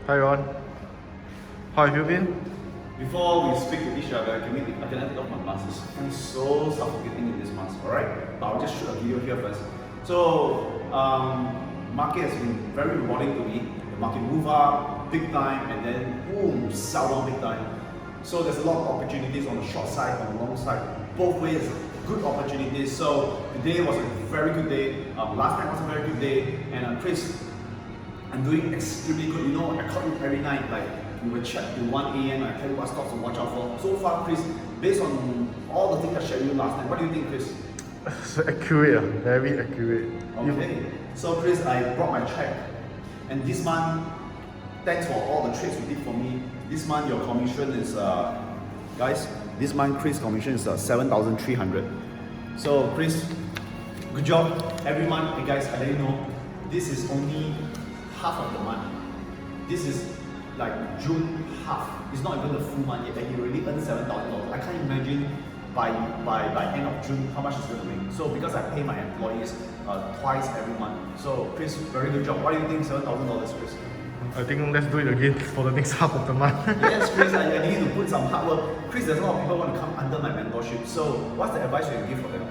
Hi Ron, how have you been? Before we speak to each other, can I take off my mask? It feels so suffocating in this mask, alright? But I'll just shoot a video here first. So, market has been very rewarding to me. The market move up big time and then boom, sell down big time. So there's a lot of opportunities on the short side, on the long side. Both ways, good opportunities. So today was a very good day. Last night was a very good day. And Chris, I'm doing extremely good. You know, I call you every night, like we will chat till 1 a.m. and I tell you what stocks to watch out for. So far, Chris, based on all the things I shared with you last night, what do you think, Chris? So accurate, very accurate. Okay. So Chris, I brought my check, and this month, thanks for all the trades you did for me. This month your commission is, guys, this month Chris' commission is 7,300. So Chris, good job. Every month, hey guys, I let you know, this is only half of the month. This is like June half. It's not even the full month yet, and you already earned $7,000. I can't imagine by end of June how much it's going to make. So because I pay my employees twice every month. So Chris, very good job. What do you think, $7,000, Chris? I think let's do it again for the next half of the month. Yes, Chris, I need to put some hard work. Chris, there's a lot of people want to come under my mentorship. So what's the advice you give for them?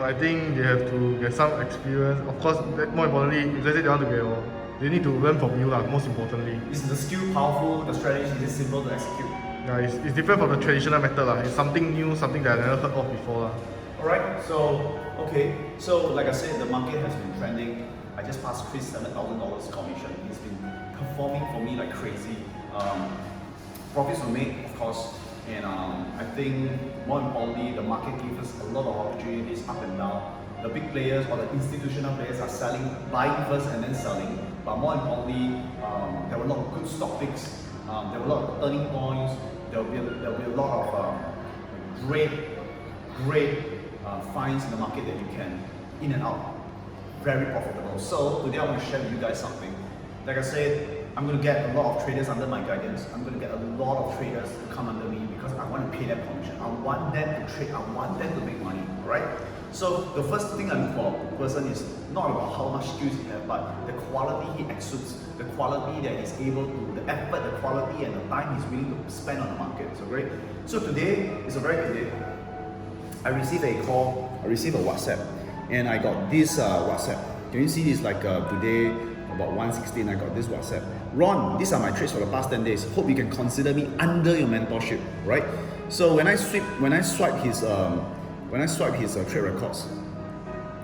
I think they have to get some experience. Of course, more importantly, if let's say they want to get more, they need to learn from you, most importantly. Is the skill powerful? The strategy is it simple to execute? Yeah, it's different from the traditional method. It's something new, something that I never heard of before. Alright, so, okay. So, like I said, the market has been trending. I just passed Chris $7,000 commission. He's been performing for me like crazy. Profits were made, of course. And I think more importantly, the market gives us a lot of opportunities up and down. The big players or the institutional players are selling, buying first and then selling. But more importantly, there were a lot of good stock picks. There were a lot of earning points. There will be a lot of great finds in the market that you can in and out. Very profitable. So today I want to share with you guys something. Like I said, I'm going to get a lot of traders under my guidance. I'm going to get a lot of traders to come under me because I want to pay them commission. I want them to trade. I want them to make money, right? So the first thing I look for a person is not about how much skills he has, but the quality he exudes, the quality that he's able to, the effort, the quality and the time he's willing to spend on the market. So great. So today is a very good day. I received a call, I received a WhatsApp, and I got this WhatsApp. Can you see this? Like today, about 1:16, I got this WhatsApp. Ron, these are my trades for the past 10 days. Hope you can consider me under your mentorship, right? So when I swipe his trade records,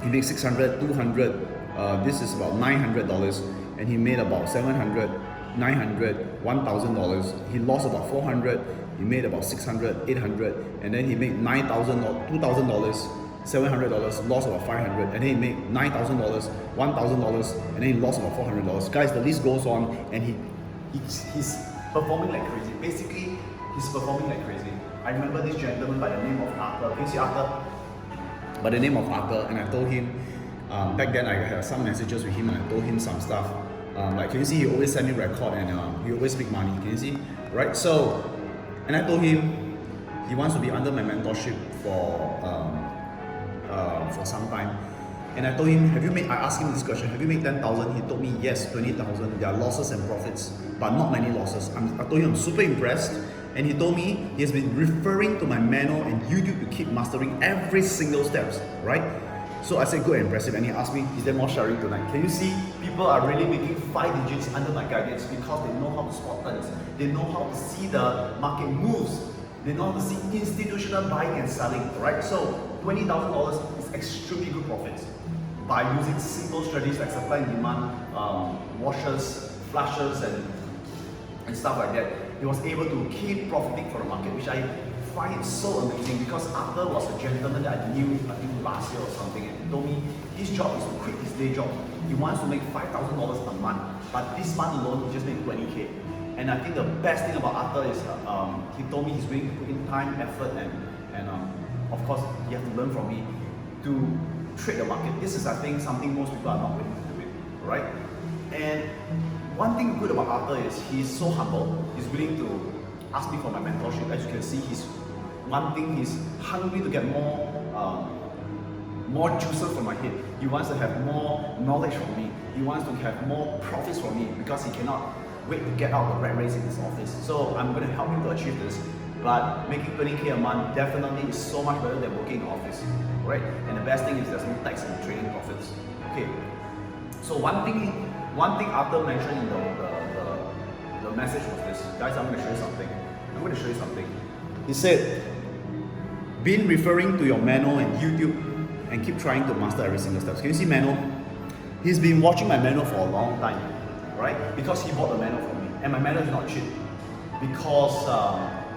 he made 600, 200. This is about $900, and he made about $700, $900, $1,000. He lost about $400. He made about $600, $800, and then he made $9,000, $2,000, $700, lost about $500, and then he made $9,000, $1,000, and then he lost about $400. Guys, the list goes on, and he's performing like crazy. Basically, he's performing like crazy. I remember this gentleman by the name of Arthur. Can you see Arthur? By the name of Arthur, and I told him, back then I had some messages with him, and I told him some stuff. Like, can you see, he always send me record, and he always make money. Can you see? Right? So, and I told him he wants to be under my mentorship for some time. And I told him, I asked him this question, have you made 10,000? He told me, yes, 20,000. There are losses and profits, but not many losses. I told him I'm super impressed. And he told me he has been referring to my manual and YouTube to keep mastering every single steps, right? So I said, good and impressive. And he asked me, is there more sharing tonight? Can you see, people are really making 5 digits under my guidance because they know how to spot trends. They know how to see the market moves. They know how to see institutional buying and selling, right? So $20,000 is extremely good profits by using simple strategies like supply and demand, washers, flushes, and stuff like that. He was able to keep profiting for the market, which I find it so amazing because Arthur was a gentleman that I knew, I think last year or something, and he told me his job is to quit his day job. He wants to make $5,000 a month, but this month alone he just made 20K. And I think the best thing about Arthur is he told me he's willing to put in time, effort, and of course you have to learn from me to trade the market. This is, I think, something most people are not willing to do it, right? And one thing good about Arthur is he's so humble. He's willing to ask me for my mentorship. As you can see, he's hungry to get more more juices from my head. He wants to have more knowledge from me. He wants to have more profits from me because he cannot wait to get out the rat race in his office. So I'm going to help him to achieve this. But making 20K a month definitely is so much better than working in the office, right? And the best thing is there's no tax on trading profits. Okay. So one thing Arthur mentioned in the message was this. Guys, I'm going to show you something. He said, been referring to your manual and YouTube and keep trying to master every single step. Can you see manual? He's been watching my manual for a long time, right? Because he bought the manual from me. And my manual is not cheap. Because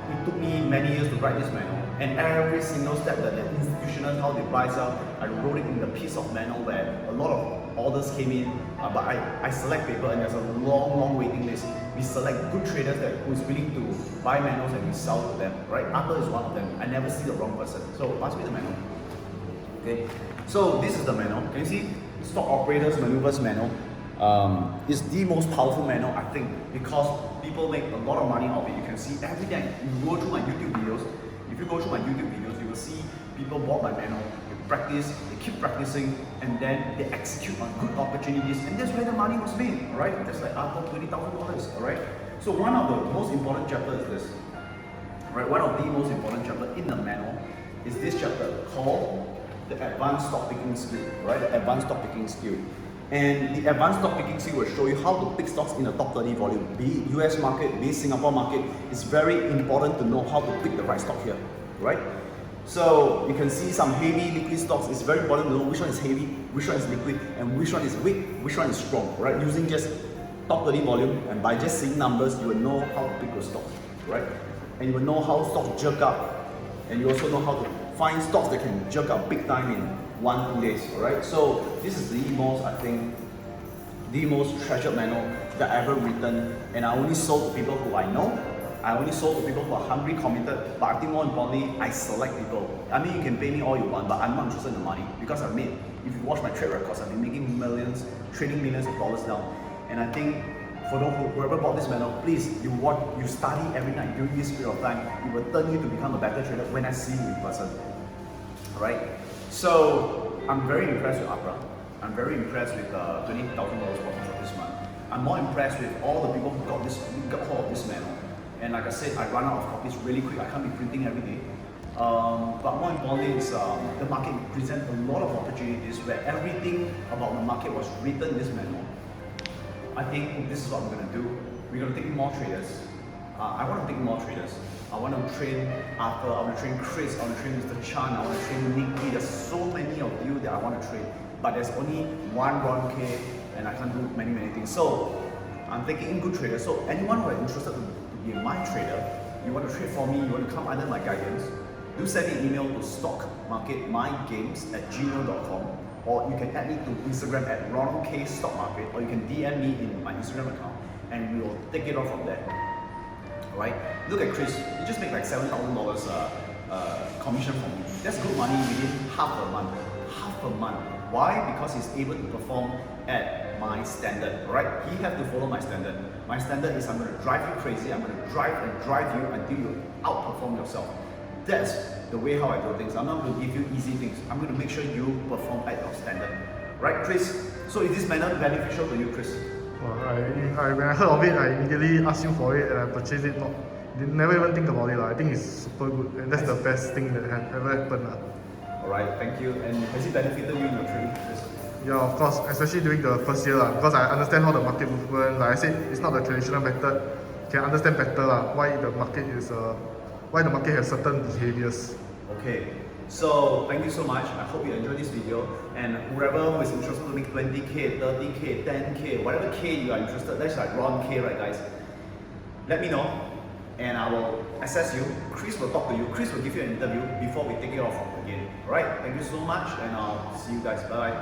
it took me many years to write this manual. And every single step that the institutional, how they buy sell, I wrote it in the piece of manual where a lot of orders came in, but I select people and there's a long waiting list. We select good traders that who's willing to buy manuals and we sell to them, right? Arthur is one of them. I never see the wrong person. So pass me the manual. Okay. So this is the manual. Can you see? Stock Operators Maneuvers Manual. It's the most powerful manual, I think, because people make a lot of money out of it. You can see every day. You go through my YouTube videos. If you go through my YouTube videos, you will see people bought my manual, they practice, they keep practicing, and then they execute on good opportunities, and that's where the money was made, right? That's like after $20,000, all right? So one of the most important chapters is this, right? One of the most important chapters in the manual is this chapter called the Advanced Stock Picking Skill, right? The Advanced Stock Picking Skill. And the advanced stock picking skill will show you how to pick stocks in the top 30 volume. Be it US market, be it Singapore market, it's very important to know how to pick the right stock here, right? So you can see some heavy liquid stocks. It's very important to know which one is heavy, which one is liquid, and which one is weak, which one is strong, right? Using just top 30 volume, and by just seeing numbers, you will know how to pick your stocks, right? And you will know how stocks jerk up, and you also know how to find stocks that can jerk up big time in 1-2 days, alright? So this is the most, I think, the most treasured manual that I ever written, and I only sold to people who I know. I only sold to people who are hungry, committed, but I think more importantly, I select people. I mean, you can pay me all you want, but I'm not interested in the money because I've made, if you watch my trade records, I've been making millions, trading millions of dollars down. And I think for whoever bought this manual, please, you study every night during this period of time. It will turn you to become a better trader when I see you in person, alright? So I'm very impressed with Abra. I'm very impressed with $20,000 profit this month. I'm more impressed with all the people who got hold of this manual. And like I said, I run out of copies really quick. I can't be printing every day. But more importantly, is the market presents a lot of opportunities where everything about the market was written in this manual. I think this is what we're going to do. We're going to take more traders. I want to take more traders. I want to train Arthur, I want to train Chris, I want to train Mr. Chan, I want to train Nicky. There's so many of you that I want to train, but there's only one Ron K, and I can't do many things. So I'm taking in good traders. So anyone who is interested to be my trader, you want to trade for me, you want to come under my guidance, do send me an email to stockmarketmygames@gmail.com, or you can add me to Instagram at Ronald K Stock Market, or you can DM me in my Instagram account, and we will take it off from there. Right? Look at Chris, he just made like $7,000 commission from me. That's good money within half a month. Half a month. Why? Because he's able to perform at my standard, right? He has to follow my standard. My standard is I'm going to drive you crazy. I'm going to drive you until you outperform yourself. That's the way how I do things. I'm not going to give you easy things. I'm going to make sure you perform at your standard. Right, Chris? So is this manner beneficial to you, Chris? Well, when I heard of it, I immediately asked you for it and I purchased it. Never even think about it. I think it's super good, and that's the best thing that has ever happened. Alright, thank you. And has it benefited you in your trading? Yeah, of course, especially during the first year, because I understand how the market movement. Like I said, it's not the traditional method. You can understand better why the market has certain behaviors. Okay. So thank you so much. I hope you enjoyed this video, and whoever who is interested to make 20K, 30K, 10K, whatever K you are interested, that's like Ron K, right guys? Let me know and I will assess you. Chris will talk to you. Chris will give you an interview before we take it off again. Alright, thank you so much, and I'll see you guys. Bye.